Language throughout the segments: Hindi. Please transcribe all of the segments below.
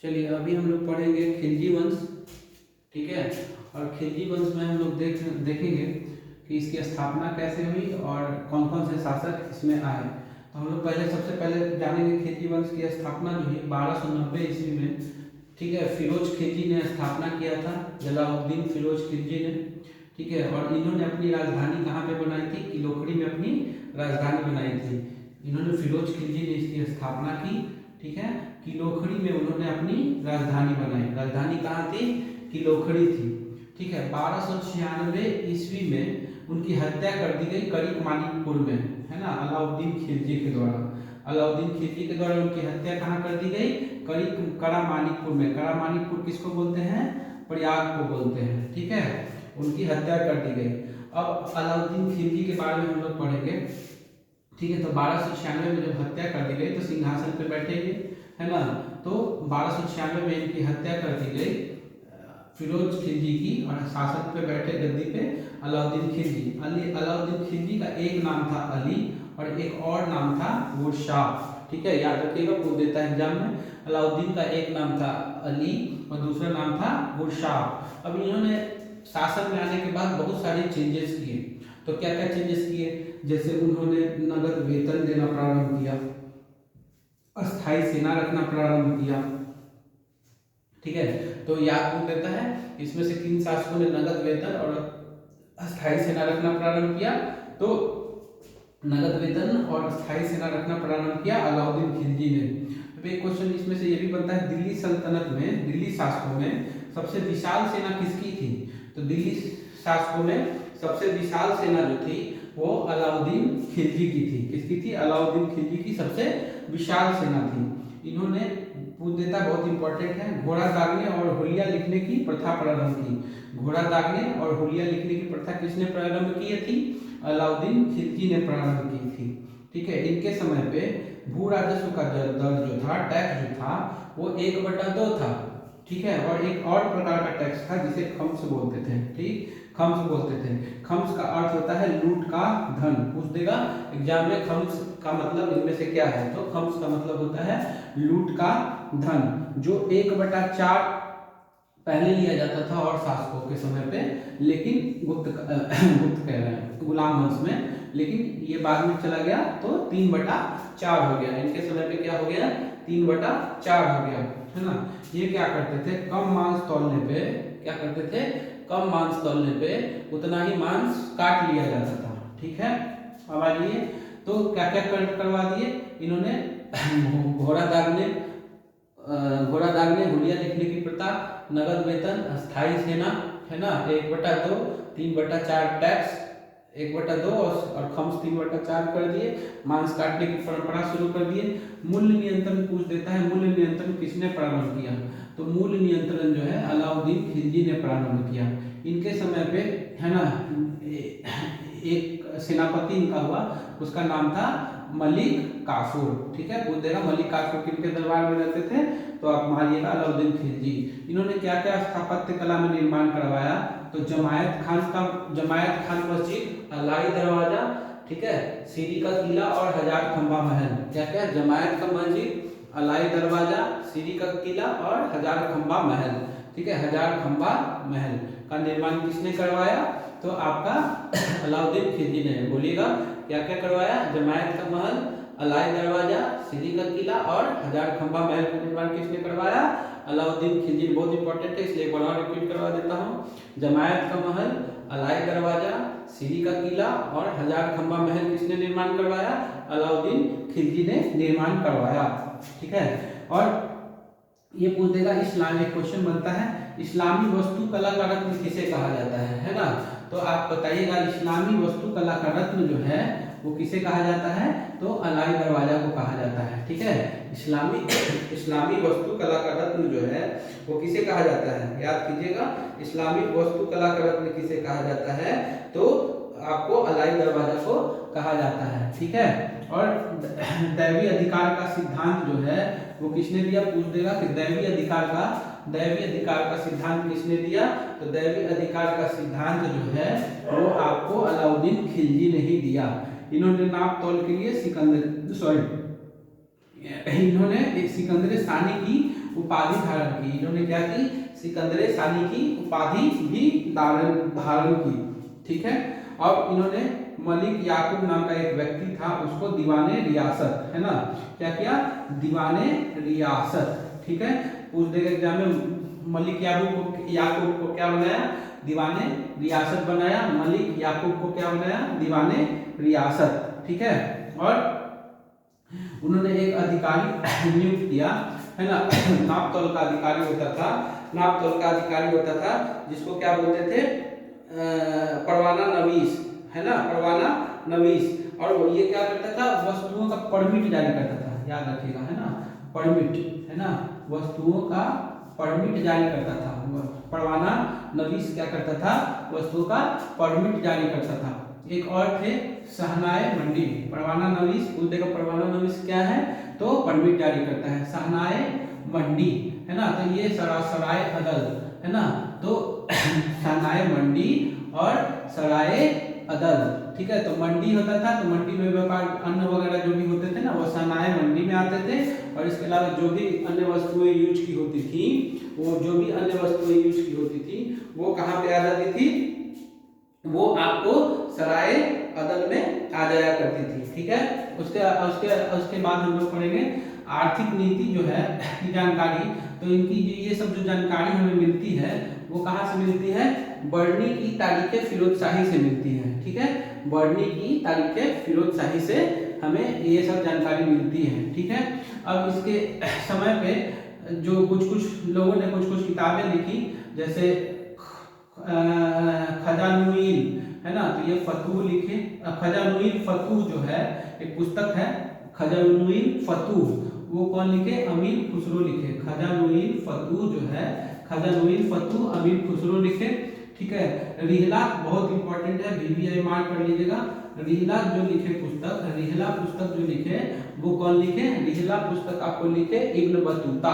चलिए अभी हम लोग पढ़ेंगे खिलजी वंश। ठीक है, और खिलजी वंश में हम लोग देखेंगे कि इसकी स्थापना कैसे हुई और कौन कौन से शासक इसमें आए। तो हम लोग सबसे पहले जानेंगे खिलजी वंश की स्थापना जो है 1290 ईस्वी में। ठीक है, फिरोज खिलजी ने स्थापना किया था, जलालुद्दीन फिरोज खिलजी ने। ठीक है, और इन्होंने अपनी राजधानी कहाँ पे बनाई थी? किलोखड़ी में अपनी राजधानी बनाई थी। इन्होंने फिरोज खिलजी ने इसकी स्थापना की। ठीक है, किलोखड़ी में उन्होंने अपनी राजधानी बनाई। राजधानी कहाँ थी? किलोखड़ी थी। ठीक है, 1296 ईस्वी में उनकी हत्या कर दी गई करीक मानिकपुर में, है ना, अलाउद्दीन खिलजी के द्वारा। अलाउद्दीन खिलजी के द्वारा उनकी हत्या कहाँ कर दी गई? कड़ा मानिकपुर में। कड़ा मानिकपुर किसको बोलते हैं? प्रयाग को बोलते हैं। ठीक है, उनकी हत्या कर दी गई। अब अलाउद्दीन खिलजी के बारे में हम लोग पढ़ेंगे। ठीक है, तो 1296 में जब हत्या कर दी गई तो सिंहासन पे बैठेंगे, है ना। तो 1296 में इनकी हत्या कर दी गई फिरोज खिलजी की, और शासन पे बैठे गद्दी पे अलाउद्दीन खिलजी। अलाउद्दीन खिलजी का एक नाम था अली और एक और नाम था गुरशाह। ठीक है, याद रखिएगा, पूछ देता है एग्जाम में। अलाउद्दीन का एक नाम था अली और दूसरा नाम था गुरशाह। अब इन्होंने शासन में आने के बाद बहुत सारे चेंजेस किए। तो क्या क्या चेंजेस किए? जैसे उन्होंने नगद वेतन देना प्रारंभ किया, अस्थायी सेना रखना प्रारंभ किया। ठीक है, तो याद पूछ देता है इसमें से किन शासकों ने नगद वेतन और अस्थायी सेना रखना प्रारंभ किया? तो नगद वेतन और अस्थायी सेना रखना प्रारंभ किया अलाउद्दीन खिलजी ने। तो एक क्वेश्चन इसमें से ये भी बनता है, दिल्ली सल्तनत में, दिल्ली शासकों में सबसे विशाल सेना किसकी थी? तो दिल्ली शासकों में सबसे विशाल सेना जो थी वो अलाउद्दीन खिलजी की थी। किसकी थी? अलाउद्दीन खिलजी की सबसे विशाल सेना थी। इन्होंने पूछ देता, बहुत इंपॉर्टेंट है, घोड़ा दागने और हुलिया लिखने की प्रथा प्रारंभ की। घोड़ा दागने और हुलिया लिखने की प्रथा किसने प्रारंभ की थी? अलाउद्दीन खिलजी ने प्रारंभ की थी। ठीक है, इनके समय पे भू राजस्व का दर जो था, टैक्स जो था, वो 1/2 था। ठीक है, और एक और प्रकार का टैक्स था जिसे खम्स बोलते थे। ठीक, खम्स बोलते थे। खम्स का अर्थ होता है लूट का धन। पूछ देगा एग्जाम में, खम्स का मतलब इनमें से क्या है? तो खम्स का मतलब होता है लूट का धन, जो 1/4 पहले लिया जाता था और शासकों के समय पे, लेकिन गुप्त कह रहे हैं, गुलाम वंश में, लेकिन ये बाद में चला गया तो 3/4 हो गया। इनके समय पे क्या हो गया? 3/4 हो गया, है ना। ये क्या करते थे? कम मांस तौलने पे क्या करते थे? कम मांस तौलने पे उतना ही मांस काट लिया जाता था। ठीक है, अब आइए, तो क्या क्या करवा दिए इन्होंने? घोड़ा दागने, हुलिया लिखने की प्रथा, नगद वेतन, अस्थायी सेना, है ना, 1/2, 3/4 टैक्स 1/2 और खम्स 3/4 कर दिए। मांस काटने की परंपरा शुरू कर दिए। मूल्य नियंत्रण पूछ देता है, मूल्य नियंत्रण किसने प्रारंभ किया? तो मूल्य नियंत्रण जो है अलाउद्दीन खिलजी ने प्रारंभ किया। इनके समय पे, है ना, एक सेनापति इनका हुआ, उसका नाम था मलिक काफूर। ठीक है, पूछ देगा मलिक काफूर किनके दरबार में रहते थे? तो आप मानिएगा अलाउद्दीन खिलजी। इन्होंने क्या क्या स्थापत्य कला में निर्माण करवाया? तो जमायत खान मस्जिद, अलाई दरवाजा, ठीक है, सीरी का किला और 1000 खंबा महल। क्या क्या? जमायत का मस्जिद, अलाई दरवाजा, सीरी का किला और 1000 खंबा महल। ठीक है, 1000 खंबा महल का निर्माण किसने करवाया? तो आपका अलाउद्दीन खिलजी ने। बोलिएगा क्या क्या करवाया? जमायत का महल, अलाई दरवाजा, सीरी का किला और 1000 खंबा महल का निर्माण किसने करवाया? अलाउद्दीन खिलजी। बहुत इंपॉर्टेंट है, इसलिए एक बार रिपीट करवा देता हूँ। जमायत का महल, अलाई दरवाजा, सीरी का किला और 1000 खंबा महल किसने निर्माण करवाया? अलाउद्दीन खिलजी ने निर्माण करवाया। ठीक है, और ये पूछ देगा इस्लामिक क्वेश्चन बनता है, इस्लामी वस्तुकला का रत्न किसे कहा जाता है ना। तो आप बताइएगा इस्लामी वस्तुकला का रत्न जो है वो किसे कहा जाता है? तो अलाई दरवाजा को कहा जाता है। ठीक है, इस्लामी वस्तुकला का रत्न जो है वो किसे कहा जाता है? याद कीजिएगा, इस्लामी वस्तुकला का रत्न किसे कहा जाता है? तो आपको अलाई दरवाजा को कहा जाता है। ठीक है, और दैवीय अधिकार का सिद्धांत जो है वो किसने दिया? पूछ देगा कि दैवीय अधिकार का सिद्धांत किसने दिया? तो दैवीय अधिकार का सिद्धांत जो है वो आपको अलाउद्दीन खिलजी ने ही दिया। इन्होंने नाप तौल के लिए इन्होंने सिकंदर सानी की उपाधि धारण की। इन्होंने क्या की? सिकंदर सानी की उपाधि भी धारण की। ठीक है। अब इन्होंने मलिक याकूब नाम का एक व्यक्ति था, उसको दीवाने रियासत, है ना, क्या किया? दीवाने रियासत। ठीक है। पूछ देगा एग्जाम में, मलिक याकूब को क्या बनाया? दीवाने रियासत बनाया। मलिक याकूब को क्या बनाया? दीवाने रियासत। ठीक है। और उन्होंने एक अधिकारी नियुक्त किया, है ना, नापतोल का अधिकारी होता था। नापतोल का अधिकारी होता था जिसको क्या बोलते थे? परवाना नवीस, है ना, परवाना नवीस। और वो ये क्या करता था? वस्तुओं का परमिट जारी करता था, याद रखिएगा, है ना, परमिट, है ना, वस्तुओं का परमिट जारी करता था। परवाना नवीस क्या करता था? वस्तुओं का परमिट जारी करता था। एक और थे शहनाए मंडी। परवाना नवीस, पूछ देगा परवाना नवीस क्या है? तो परमिट जारी करता है। शहनाए मंडी, है ना, तो ये सराय अदल, है ना, तो शहनाए मंडी और सराय अदल। ठीक है। तो मंडी होता था, तो मंडी में व्यापार अन्न वगैरह जो भी होते थे ना, वो शहनाए मंडी में आते थे। और इसके अलावा जो भी अन्य वस्तुएं यूज की होती थी, वो जो भी अन्य वस्तुएं यूज की होती थी वो कहाँ पे आ जाती थी? वो आपको सराय अदल में आ जाया करती थी। ठीक है। उसके उसके उसके बाद हम लोग पढ़ेंगे आर्थिक नीति जो है की जानकारी। तो इनकी ये सब जो जानकारी हमें मिलती है वो कहाँ से मिलती है? बर्नी की तारीखें फिरोज शाही से मिलती है। ठीक है। बर्नी की तारीखें फिरोज शाही से हमें ये सब जानकारी मिलती है। ठीक है। अब इसके समय पे जो कुछ लोगों ने कुछ किताबें लिखी, जैसे खजानुईल, है ना, तो ये फतूह लिखे। खजानुईल फतूह जो है एक पुस्तक है, खजानुईल फतूह, वो कौन लिखे? अमीर खुसरो लिखे। खजानुईल फतूह जो है, खजानुईल फतूह अमीर खुसरो लिखे। ठीक है। रिहला बहुत इंपॉर्टेंट है, VVI मार्क कर लीजिएगा। रिहला जो लिखे पुस्तक, रिहला पुस्तक जो लिखे वो कौन लिखे? रिहला पुस्तक आपको लिखे इब्न बतूता।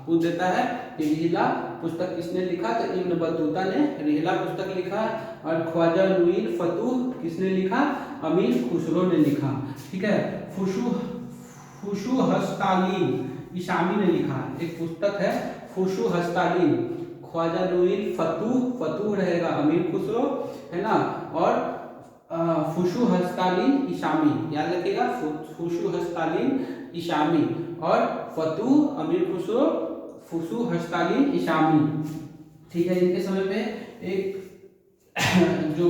पूछ देता है कि रिहला पुस्तक किसने लिखा? तो इब्न बतूता ने रिहला पुस्तक लिखा। और ख्वाजा नुईल फतूह किसने लिखा? अमीर खुसरो ने लिखा। ठीक है। फुशु हस्तालीन इशामी ने लिखा एक पुस्तक है, फुशु हस्तालीन। ख्वाजा नुईल फतूह रहेगा अमीर खुसरो, है ना, और फुशु हस्तालीन इशामी, याद रखिएगा, फुशु हस्तालीन इशामी और फतूह अमीर खुसरो, फुशु हस्तालीन इशामी। ठीक है। इनके समय पे एक जो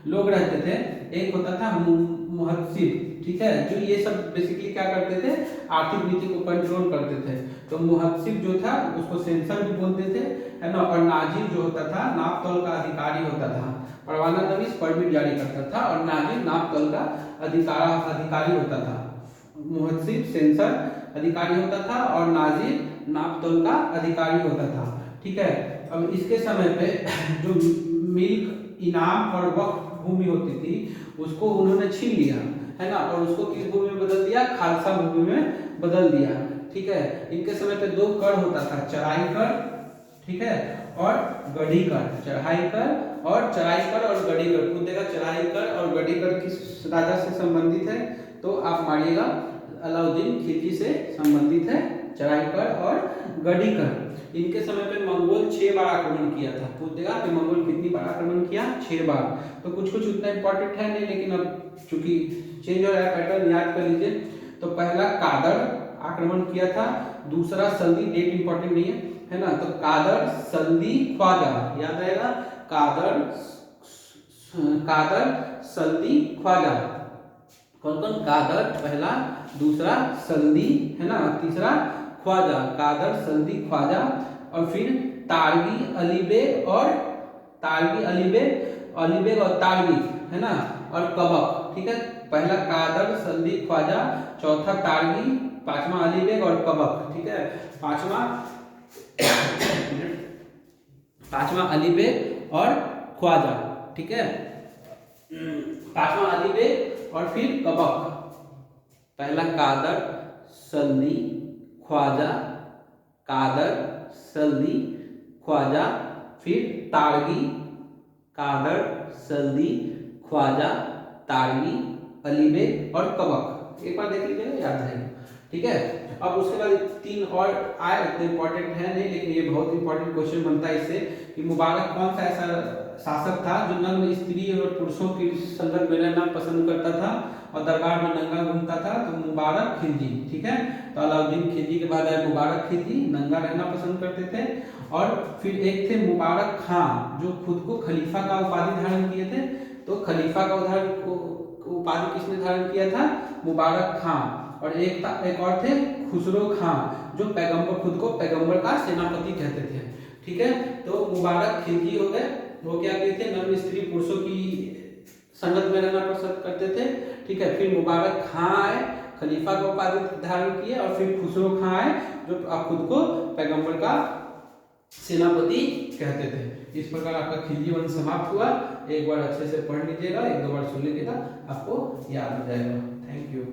लोग रहते थे, एक होता था मुहद्दिस। ठीक है। जो ये सब बेसिकली क्या करते थे? आर्थिक नीति को कंट्रोल करते थे। तो मुहद्दिस जो था उसको सेंसर भी बोलते थे, है ना। और नाजिर जो होता था नापतोल का अधिकारी होता था। परवाना नवीस परमिट जारी करता था और नाजिर नापतोल का अधिकारी होता था। मुहद्दिस सेंसर अधिकारी होता था और नाजिर नापतोल का अधिकारी होता था। ठीक है। अब इसके समय पे जो मिल्क, इनाम और वक्फ भूमि होती थी उसको उन्होंने छीन लिया, है ना, और उसको किस भूमि में बदल दिया? खालसा भूमि में बदल दिया। ठीक है। इनके समय पे दो कर होता था, चढ़ाई कर, ठीक है, और गढ़ी कर। चढ़ाई कर और गढ़ी कर। खुद देखा चढ़ाई कर और गढ़ी कर किस राजा से संबंधित है? तो आप मारिएगा, अलाउद्दीन खिलजी से संबंधित है चढ़ाई कर और गढ़ी कर। इनके समय पे मंगोल 6 बार आक्रमण किया था। पूछ देगा कि मंगोल कितनी बार आक्रमण किया? 6 बार। तो कुछ उतना इंपॉर्टेंट है नहीं, लेकिन अब चूंकि चेंज हो रहा है पैटर्न, याद कर लीजिए। तो पहला कादर आक्रमण किया था, दूसरा सल्दी, डेट इंपॉर्टेंट नहीं है ना, तो कादर, सल्दी, ख्वाजा, याद रहेगा, कादर सल्दी ख्वाजा। कौन कौन? कादर पहला, दूसरा सल्दी, है ना, तीसरा ख्वाजा। कादर, सल्दी, ख्वाजा। और फिर तारगी, अलीबेग और अलीबेग और तारगी, है ना, और कबक। ठीक है। पहला कादर, सल्दी, ख्वाजा, चौथा तारगी, पांचवा अलीबेग और कबक। ठीक है। पांचवा अलीबेग और ख्वाजा। ठीक है। पांचवा अलीबेग और फिर कबक। पहला कादर, सल्दी, ख्वाजा, कादर, सल्दी, ख्वाजा, फिर तारगी, कादर, सल्दी, ख्वाजा, तारगी, अलीबेग और कबक। एक बार देख लीजिएगा, याद रहेगा। ठीक है। अब उसके बाद 3 और आए, इतने इंपॉर्टेंट है नहीं, लेकिन ये बहुत इंपॉर्टेंट क्वेश्चन बनता है इससे कि मुबारक कौन सा ऐसा शासक था जो नग्न स्त्री और पुरुषों की संगत में रहना पसंद करता था और दरबार में नंगा घूमता था? तो मुबारक खिलजी। ठीक है, तो अलाउद्दीन खिलजी के बाद आए मुबारक खिलजी, नंगा रहना पसंद करते थे। और फिर एक थे मुबारक खां जो खुद को खलीफा का उपाधि धारण किए थे। तो खलीफा का उपाधि किसने धारण किया था? मुबारक खां। और एक और थे खुसरो खां जो पैगंबर, खुद को पैगंबर का सेनापति कहते थे। ठीक है, तो मुबारक खिलजी हो गए, वो क्या किए थे? नग्न स्त्री पुरुषों की संगत में रहना पसंद करते थे। ठीक है, फिर मुबारक खां आए, खलीफा का उपाधि धारण किए। और फिर खुसरो खां आए जो खुद को पैगंबर का सेनापति कहते थे। इस प्रकार आपका खिलजी वंश समाप्त हुआ। एक बार अच्छे से पढ़ लीजिएगा, 1-2 बार सुन लीजिएगा, आपको याद हो जाएगा। Thank you.